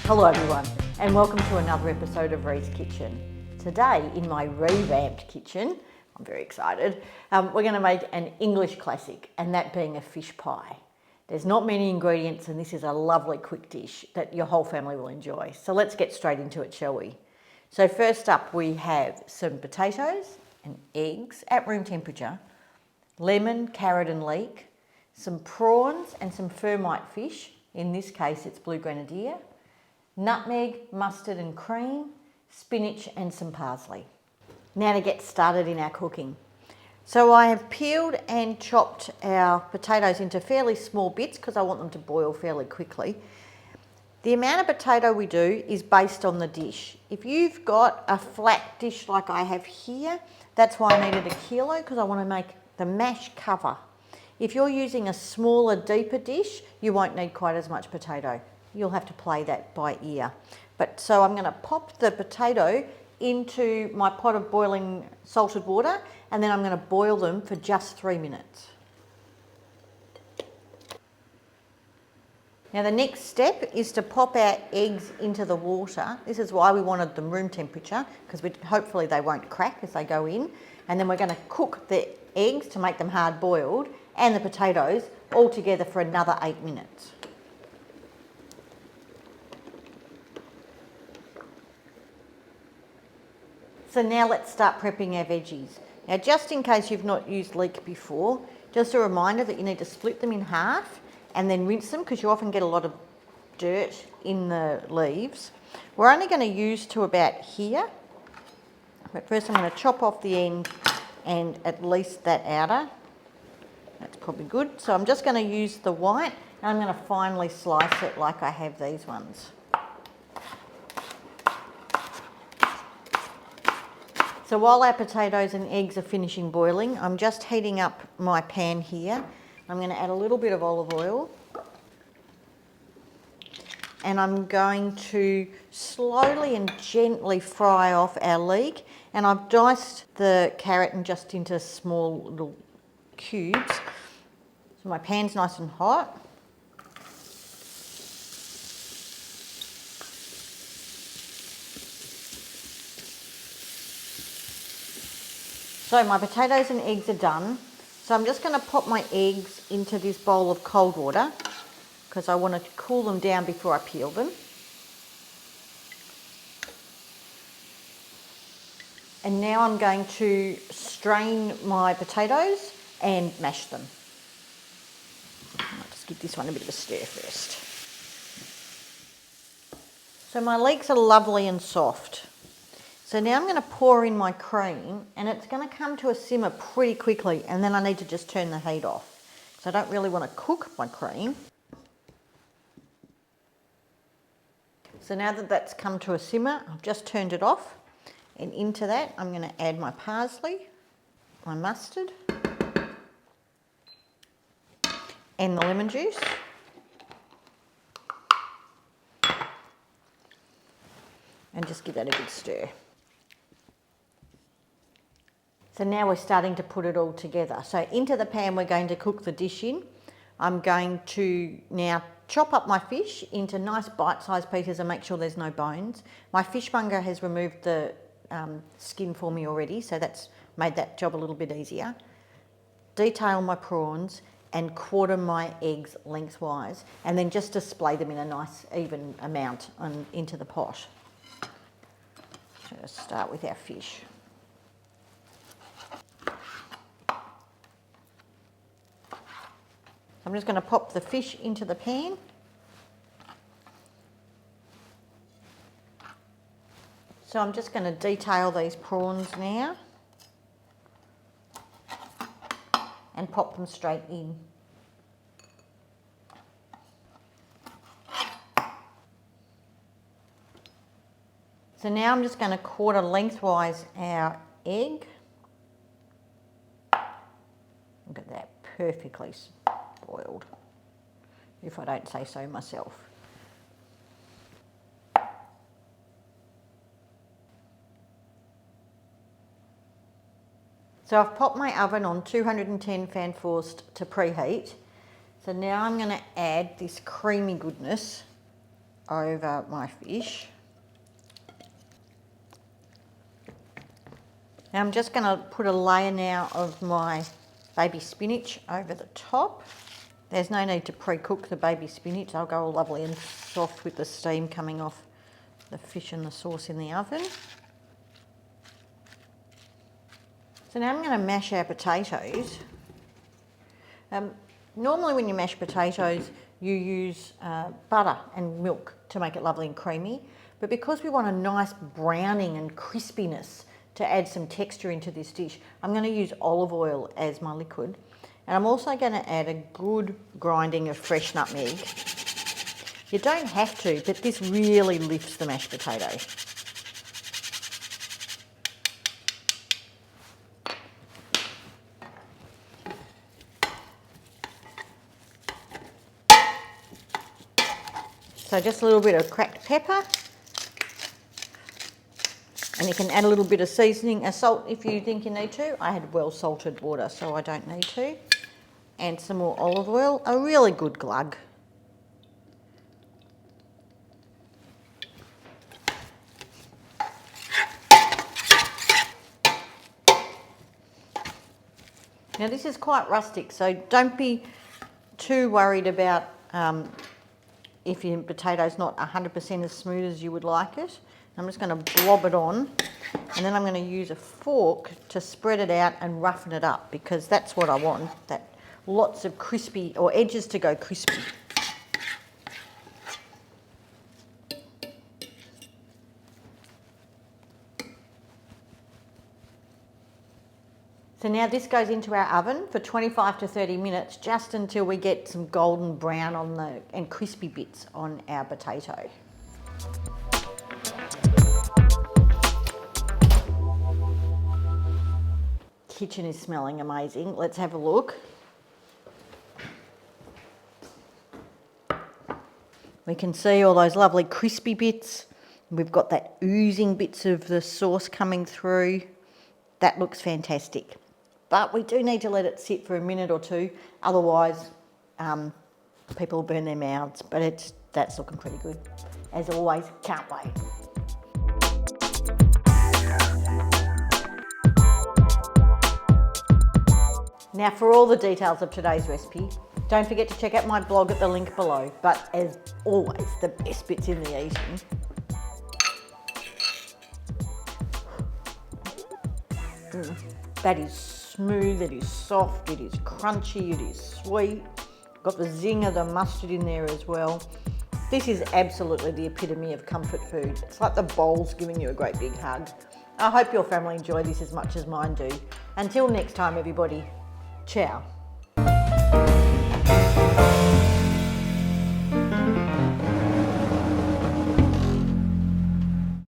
Hello everyone, and welcome to another episode of RiesKitchen. Today, in my revamped kitchen, I'm very excited, we're going to make an English classic, and that being a fish pie. There's not many ingredients, and this is a lovely quick dish that your whole family will enjoy. So let's get straight into it, shall we? So first up, we have some potatoes and eggs at room temperature, lemon, carrot and leek, some prawns and some firmite fish. In this case, it's blue grenadier, nutmeg, mustard and cream, spinach and some parsley. Now to get started in our cooking. So I have peeled and chopped our potatoes into fairly small bits because I want them to boil fairly quickly. The amount of potato we do is based on the dish. If you've got a flat dish like I have here, that's why I needed 1 kilo, because I want to make the mash cover. If you're using a smaller, deeper dish, you won't need quite as much potato. You'll have to play that by ear. So I'm going to pop the potato into my pot of boiling salted water, and then I'm going to boil them for just 3 minutes. Now the next step is to pop our eggs into the water. This is why we wanted them room temperature, because hopefully they won't crack as they go in. And then we're going to cook the eggs to make them hard boiled and the potatoes all together for another 8 minutes. So now let's start prepping our veggies. Now just in case you've not used leek before, just a reminder that you need to split them in half and then rinse them, because you often get a lot of dirt in the leaves. We're only going to use to about here, but first I'm going to chop off the end and at least that outer. That's probably good. So I'm just going to use the white and I'm going to finely slice it like I have these ones. So while our potatoes and eggs are finishing boiling, I'm just heating up my pan here. I'm going to add a little bit of olive oil. And I'm going to slowly and gently fry off our leek. And I've diced the carrot just into small little cubes. So my pan's nice and hot. So my potatoes and eggs are done. So I'm just going to pop my eggs into this bowl of cold water because I want to cool them down before I peel them. And now I'm going to strain my potatoes and mash them. I'll just give this one a bit of a stir first. So my leeks are lovely and soft. So now I'm going to pour in my cream, and it's going to come to a simmer pretty quickly, and then I need to just turn the heat off. So I don't really want to cook my cream. So now that that's come to a simmer, I've just turned it off, and into that I'm going to add my parsley, my mustard, and the lemon juice. And just give that a good stir. So now we're starting to put it all together. So into the pan we're going to cook the dish in. I'm going to now chop up my fish into nice bite-sized pieces and make sure there's no bones. My fishmonger has removed the skin for me already, so that's made that job a little bit easier. Detail my prawns and quarter my eggs lengthwise, and then just display them in a nice even amount into the pot. So let's start with our fish. I'm just going to pop the fish into the pan. So I'm just going to detail these prawns now and pop them straight in. So now I'm just going to quarter lengthwise our egg. Look at that, perfectly boiled, if I don't say so myself. So I've popped my oven on 210 fan forced to preheat. So now I'm going to add this creamy goodness over my fish. Now I'm just going to put a layer now of my baby spinach over the top. There's no need to pre-cook the baby spinach. They'll go all lovely and soft with the steam coming off the fish and the sauce in the oven. So now I'm going to mash our potatoes. Normally when you mash potatoes, you use butter and milk to make it lovely and creamy. But because we want a nice browning and crispiness to add some texture into this dish, I'm going to use olive oil as my liquid. And I'm also going to add a good grinding of fresh nutmeg. You don't have to, but this really lifts the mashed potato. So just a little bit of cracked pepper. And you can add a little bit of seasoning, salt if you think you need to. I had well salted water, so I don't need to. And some more olive oil, a really good glug. Now this is quite rustic, so don't be too worried about if your potato's not 100% as smooth as you would like it. I'm just going to blob it on, and then I'm going to use a fork to spread it out and roughen it up, because that's what I want, that lots of crispy, or edges to go crispy. So now this goes into our oven for 25 to 30 minutes, just until we get some golden brown on and crispy bits on our potato. Kitchen is smelling amazing. Let's have a look. We can see all those lovely crispy bits. We've got that oozing bits of the sauce coming through. That looks fantastic. But we do need to let it sit for a minute or two, otherwise people will burn their mouths. But that's looking pretty good. As always, can't wait. Now for all the details of today's recipe, don't forget to check out my blog at the link below. But as always, the best bit's in the eating. That is smooth, it is soft, it is crunchy, it is sweet. Got the zing of the mustard in there as well. This is absolutely the epitome of comfort food. It's like the bowl's giving you a great big hug. I hope your family enjoy this as much as mine do. Until next time, everybody, ciao.